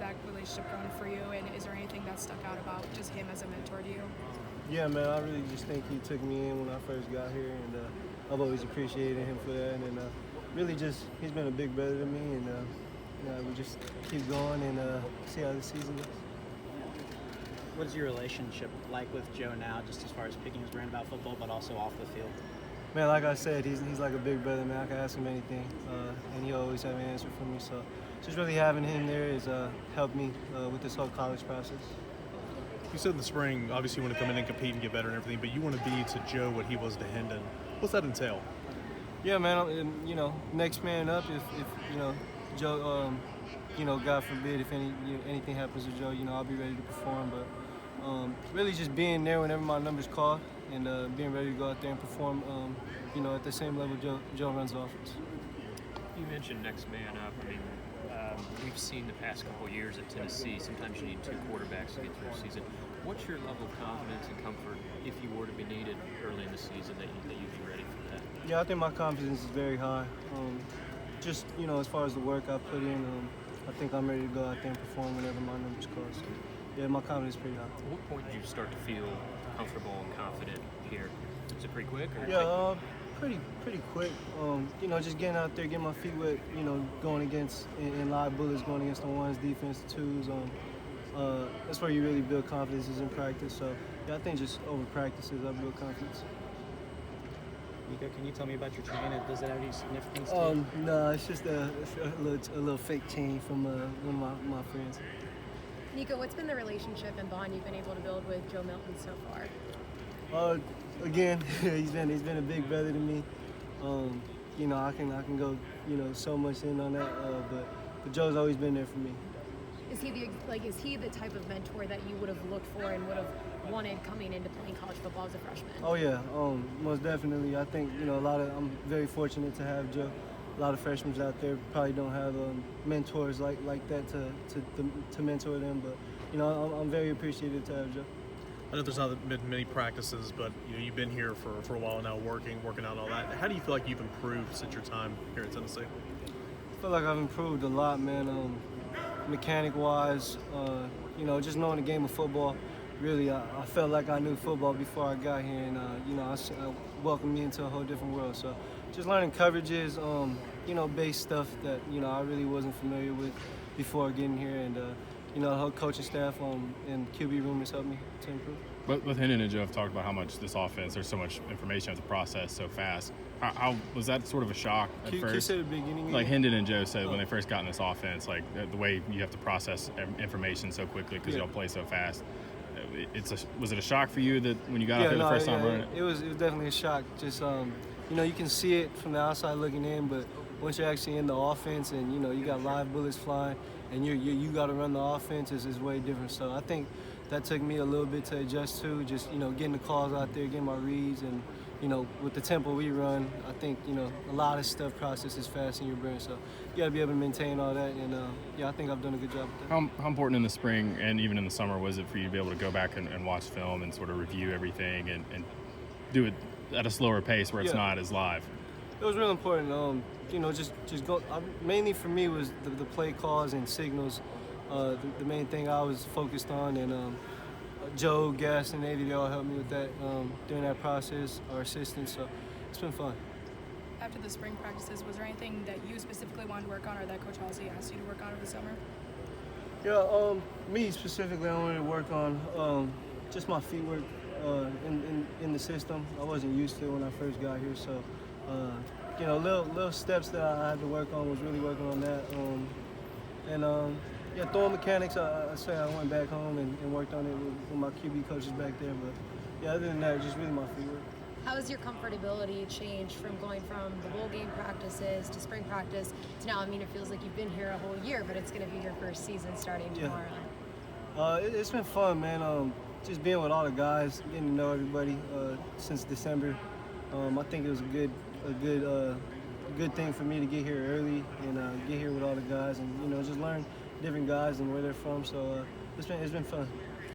quarterback relationship going for you, and is there anything that stuck out about just him as a mentor to you? Yeah, man, I really just think he took me in when I first got here, and I've always appreciated him for that. And really just, he's been a big brother to me, and we just keep going and see how the season goes. What is your relationship like with Joe now, just as far as picking his brain about football, but also off the field? Man, like I said, he's like a big brother, man. I can ask him anything, and he always have an answer for me. So just really having him there has helped me with this whole college process. You said in the spring, obviously you want to come in and compete and get better and everything, but you want to be to Joe what he was to Hendon. What's that entail? Yeah, man, next man up. If Joe, God forbid, if anything happens to Joe, I'll be ready to perform. But really just being there whenever my number's called and being ready to go out there and perform, at the same level Joe runs the offense. You mentioned next man up. I mean, we've seen the past couple of years at Tennessee, sometimes you need two quarterbacks to get through a season. What's your level of confidence and comfort if you were to be needed early in the season that you'd be ready for that? Yeah, I think my confidence is very high. Just, as far as the work I put in, I think I'm ready to go out there and perform whenever my number's called. So, yeah, my confidence is pretty high. At what point did you start to feel comfortable and confident here? Was it pretty quick? Or yeah, pretty quick. Just getting out there, getting my feet wet, going against in live bullets, going against the ones, defense, the twos. That's where you really build confidence is in practice. So, yeah, I think just over practices, I build confidence. Nico, can you tell me about your chain? Does it have any significance to you? No, it's just a little fake chain from one of my friends. Nico, what's been the relationship and bond you've been able to build with Joe Milton so far? Again, he's been a big brother to me. I can go so much in on that, but Joe's always been there for me. Is he the type of mentor that you would have looked for and would have wanted coming into playing college football as a freshman? Oh yeah, most definitely. I think I'm very fortunate to have Joe. A lot of freshmen out there probably don't have mentors like that to mentor them, but I'm very appreciative to have Joe. I know there's not been many practices, but you've been here for a while now, working out all that. How do you feel like you've improved since your time here at Tennessee? I feel like I've improved a lot, man. Mechanic-wise, just knowing the game of football. Really, I felt like I knew football before I got here, and I welcomed me into a whole different world. So, just learning coverages, base stuff that I really wasn't familiar with before getting here, and the whole coaching staff and QB room has helped me to improve. But with Hendon and Joe have talked about how much this offense, there's so much information to process so fast. How was that sort of a shock at first? You said at the beginning. Like Hendon and Joe said when they first got in this offense, like the way you have to process information so quickly because y'all play so fast. Was it a shock for you that when you got out there the first time running? It was definitely a shock. Just you can see it from the outside looking in, but once you're actually in the offense and you got live bullets flying and you got to run the offense is way different. So I think that took me a little bit to adjust to. Just getting the calls out there, getting my reads, and with the tempo we run, I think a lot of stuff processes fast in your brain. So you got to be able to maintain all that, and I think I've done a good job with that. How important in the spring and even in the summer was it for you to be able to go back and watch film and sort of review everything and do it at a slower pace where it's not as live? It was real important. Just go. Mainly for me was the play calls and signals. The main thing I was focused on, and Joe, Gas, and Navy, they all helped me with that during that process, our assistants. So it's been fun. After the spring practices, was there anything that you specifically wanted to work on or that Coach Halsey asked you to work on over the summer? Yeah, me specifically, I wanted to work on just my feet work in the system. I wasn't used to it when I first got here, so little steps that I had to work on was really working on that. Throwing mechanics, I say I went back home and worked on it with my QB coaches back there. But yeah, other than that, just really my feet work. How has your comfortability changed from going from the bowl game practices to spring practice to now? I mean, it feels like you've been here a whole year, but it's going to be your first season starting tomorrow. It's been fun, man. Just being with all the guys, getting to know everybody since December. I think it was a good thing for me to get here early and get here with all the guys and just learn different guys and where they're from. So it's been fun.